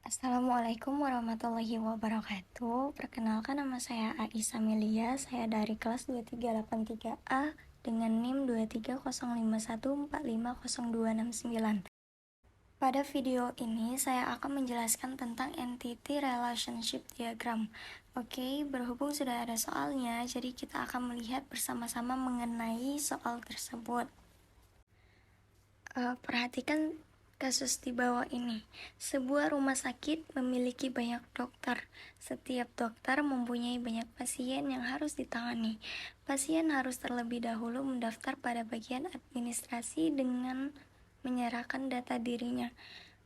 Assalamualaikum warahmatullahi wabarakatuh. Perkenalkan, nama saya Aisyah Melia. Saya dari kelas 2383A dengan NIM 2305145029. Pada video ini saya akan menjelaskan tentang entity relationship diagram. Oke, berhubung sudah ada soalnya, jadi kita akan melihat bersama-sama mengenai soal tersebut. Perhatikan kasus di bawah ini. Sebuah rumah sakit memiliki banyak dokter. Setiap dokter mempunyai banyak pasien yang harus ditangani. Pasien harus terlebih dahulu mendaftar pada bagian administrasi dengan menyerahkan data dirinya.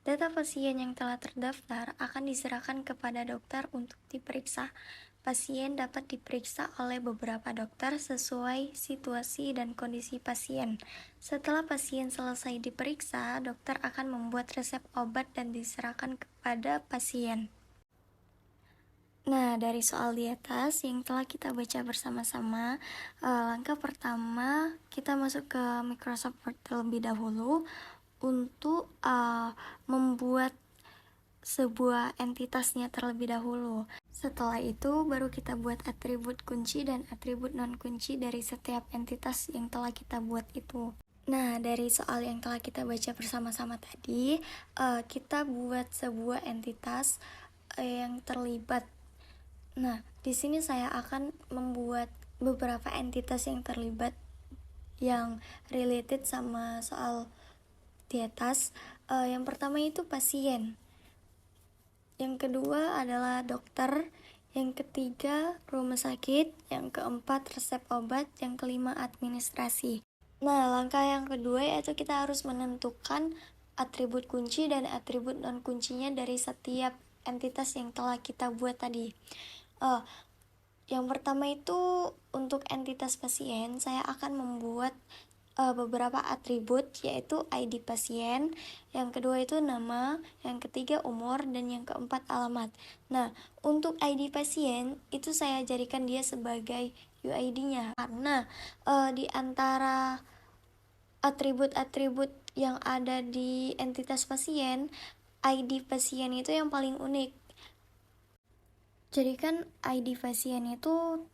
Data pasien yang telah terdaftar akan diserahkan kepada dokter untuk diperiksa. Pasien dapat diperiksa oleh beberapa dokter sesuai situasi dan kondisi pasien. Setelah pasien selesai diperiksa, dokter akan membuat resep obat dan diserahkan kepada pasien. Nah, dari soal di atas yang telah kita baca bersama-sama, langkah pertama kita masuk ke Microsoft Word terlebih dahulu untuk membuat sebuah entitasnya terlebih dahulu. Setelah itu baru kita buat atribut kunci dan atribut non kunci dari setiap entitas yang telah kita buat itu. Nah, dari soal yang telah kita baca bersama-sama tadi, kita buat sebuah entitas yang terlibat. Nah, di sini saya akan membuat beberapa entitas yang terlibat yang related sama soal di atas. Yang pertama itu pasien. Yang kedua adalah dokter. Yang ketiga rumah sakit. Yang keempat resep obat. Yang kelima administrasi. Nah, langkah yang kedua yaitu kita harus menentukan atribut kunci dan atribut non kuncinya dari setiap entitas yang telah kita buat tadi. Yang pertama itu untuk entitas pasien, saya akan membuat beberapa atribut, yaitu ID pasien, yang kedua itu nama, yang ketiga umur, dan yang keempat alamat. Nah, untuk ID pasien itu saya jadikan dia sebagai UID-nya karena di antara atribut-atribut yang ada di entitas pasien, ID pasien itu yang paling unik. Jadi kan ID pasien itu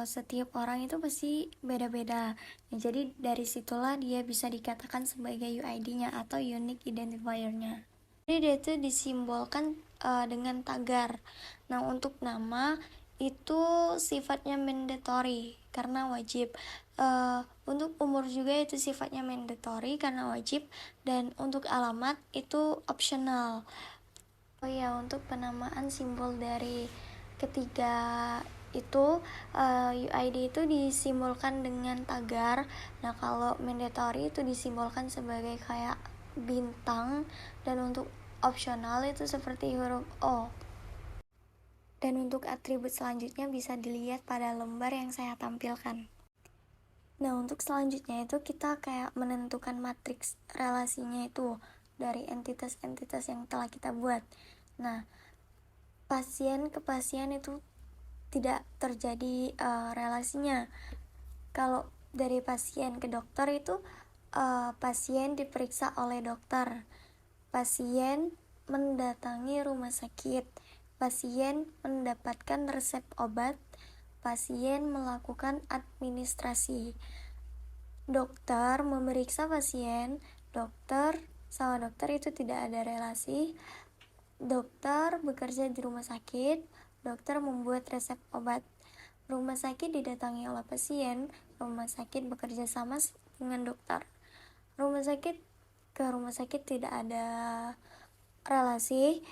setiap orang itu pasti beda-beda. Nah, jadi dari situlah dia bisa dikatakan sebagai UID-nya atau Unique Identifier-nya. Jadi dia itu disimbolkan dengan tagar. Nah, untuk nama itu sifatnya mandatory karena wajib. Untuk umur juga itu sifatnya mandatory karena wajib, dan untuk alamat itu optional. Oh ya, untuk penamaan simbol dari ketiga itu UID itu disimbolkan dengan tagar. Nah, kalau mandatory itu disimbolkan sebagai kayak bintang, dan untuk opsional itu seperti huruf O. Dan untuk atribut selanjutnya bisa dilihat pada lembar yang saya tampilkan. Nah, untuk selanjutnya itu kita kayak menentukan matriks relasinya itu dari entitas-entitas yang telah kita buat. Nah, pasien ke pasien itu tidak terjadi relasinya. Kalau dari pasien ke dokter itu pasien diperiksa oleh dokter, pasien mendatangi rumah sakit, pasien mendapatkan resep obat, pasien melakukan administrasi, dokter memeriksa pasien, dokter sama dokter itu tidak ada relasi. Dokter bekerja di rumah sakit, dokter membuat resep obat. Rumah sakit didatangi oleh pasien, rumah sakit bekerja sama dengan dokter. Rumah sakit ke rumah sakit tidak ada relasi.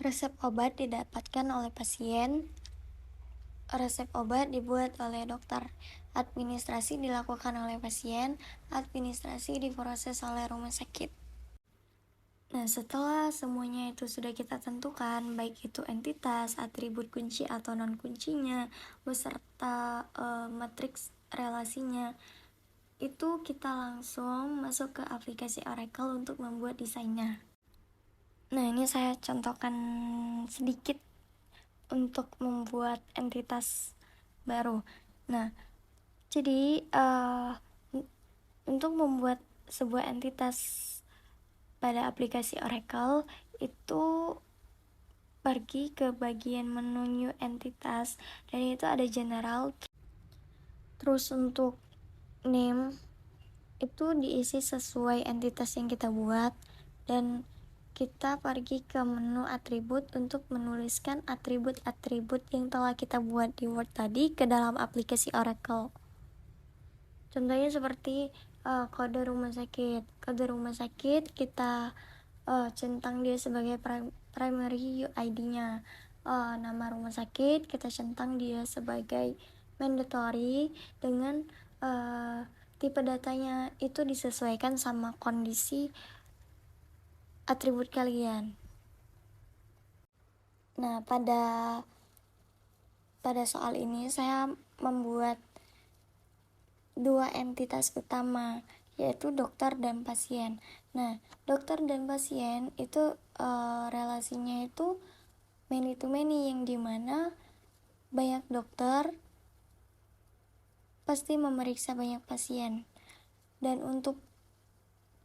Resep obat didapatkan oleh pasien, resep obat dibuat oleh dokter. Administrasi dilakukan oleh pasien, administrasi diproses oleh rumah sakit. Nah, setelah semuanya itu sudah kita tentukan, baik itu entitas, atribut kunci atau non kuncinya, beserta matriks relasinya, itu kita langsung masuk ke aplikasi Oracle untuk membuat desainnya. Nah, ini saya contohkan sedikit untuk membuat entitas baru. Nah, jadi untuk membuat sebuah entitas pada aplikasi Oracle, itu pergi ke bagian menu new entitas, dan itu ada general. Terus untuk name itu diisi sesuai entitas yang kita buat, dan kita pergi ke menu atribut untuk menuliskan atribut-atribut yang telah kita buat di Word tadi ke dalam aplikasi Oracle. Contohnya seperti kode rumah sakit. Kode rumah sakit kita centang dia sebagai primary UID-nya. Nama rumah sakit kita centang dia sebagai mandatory dengan tipe datanya itu disesuaikan sama kondisi atribut kalian. Nah, pada soal ini saya membuat dua entitas utama, yaitu dokter dan pasien. Nah, dokter dan pasien itu relasinya itu many to many, yang dimana banyak dokter pasti memeriksa banyak pasien, dan untuk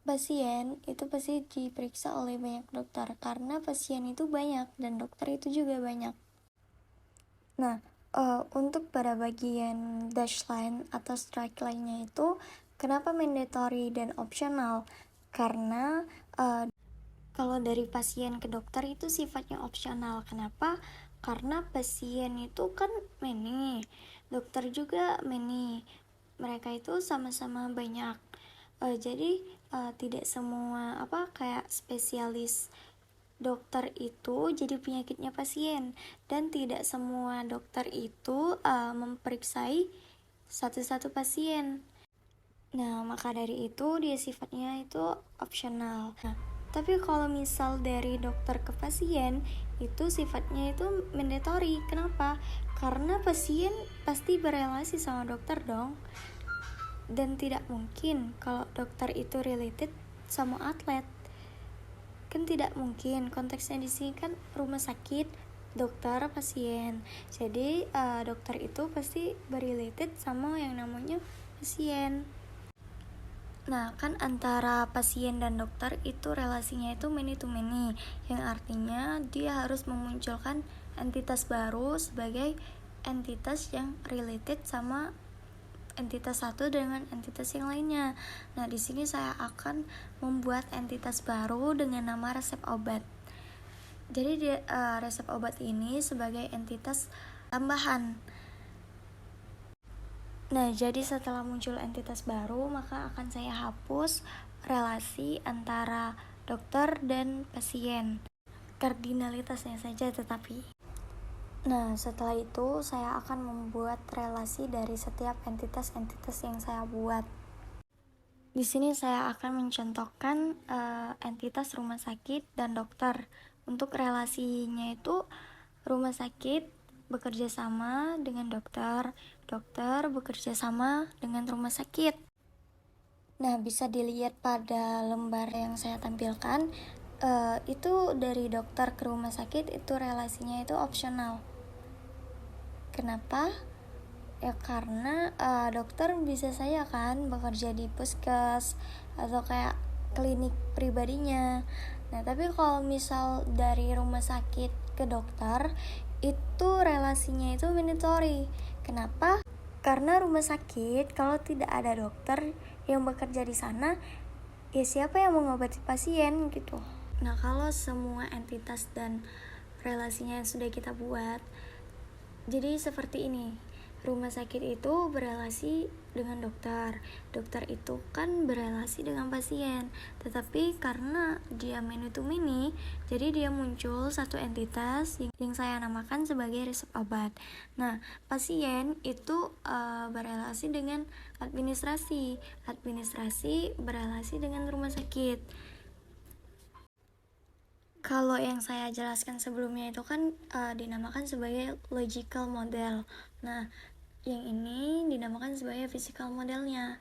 pasien itu pasti diperiksa oleh banyak dokter karena pasien itu banyak dan dokter itu juga banyak. Nah, untuk pada bagian dash line atau strike line-nya itu kenapa mandatory dan optional? Karena kalau dari pasien ke dokter itu sifatnya opsional. Kenapa? Karena pasien itu kan many, dokter juga many, mereka itu sama-sama banyak. Jadi tidak semua kayak spesialis dokter itu jadi penyakitnya pasien, dan tidak semua dokter itu memeriksai satu-satu pasien. Nah, maka dari itu dia sifatnya itu opsional. Nah, tapi kalau misal dari dokter ke pasien itu sifatnya itu mandatory. Kenapa? Karena pasien pasti berelasi sama dokter dong. Dan tidak mungkin kalau dokter itu related sama atlet. Kan tidak mungkin, konteksnya di sini kan rumah sakit, dokter, pasien. Jadi dokter itu pasti berrelated sama yang namanya pasien. Nah, kan antara pasien dan dokter itu relasinya itu many to many, yang artinya dia harus memunculkan entitas baru sebagai entitas yang related sama entitas satu dengan entitas yang lainnya. Nah, di sini saya akan membuat entitas baru dengan nama resep obat. Jadi resep obat ini sebagai entitas tambahan. Nah, jadi setelah muncul entitas baru, maka akan saya hapus relasi antara dokter dan pasien, kardinalitasnya saja tetapi. Nah, setelah itu saya akan membuat relasi dari setiap entitas-entitas yang saya buat. Di sini saya akan mencontohkan entitas rumah sakit dan dokter. Untuk relasinya itu rumah sakit bekerja sama dengan dokter, dokter bekerja sama dengan rumah sakit. Nah, bisa dilihat pada lembar yang saya tampilkan, itu dari dokter ke rumah sakit itu relasinya itu opsional. Kenapa? Ya karena dokter bisa saja kan bekerja di puskes atau kayak klinik pribadinya. Nah, tapi kalau misal dari rumah sakit ke dokter itu relasinya itu mandatory. Kenapa? Karena rumah sakit kalau tidak ada dokter yang bekerja di sana, ya siapa yang mengobati pasien gitu. Nah, kalau semua entitas dan relasinya yang sudah kita buat, jadi seperti ini. Rumah sakit itu berelasi dengan dokter, dokter itu kan berelasi dengan pasien. Tetapi karena dia many to many, jadi dia muncul satu entitas yang saya namakan sebagai resep obat. Nah, pasien itu berelasi dengan administrasi, administrasi berelasi dengan rumah sakit. Kalau yang saya jelaskan sebelumnya itu kan dinamakan sebagai logical model. Nah, yang ini dinamakan sebagai physical modelnya.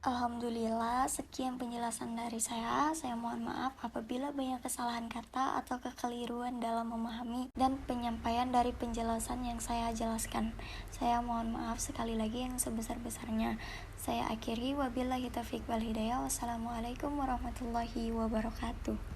Alhamdulillah, sekian penjelasan dari saya. Saya mohon maaf apabila banyak kesalahan kata atau kekeliruan dalam memahami dan penyampaian dari penjelasan yang saya jelaskan. Saya mohon maaf sekali lagi yang sebesar-besarnya. Saya akhiri, wabillahi taufiq wal hidayah. Wassalamualaikum warahmatullahi wabarakatuh.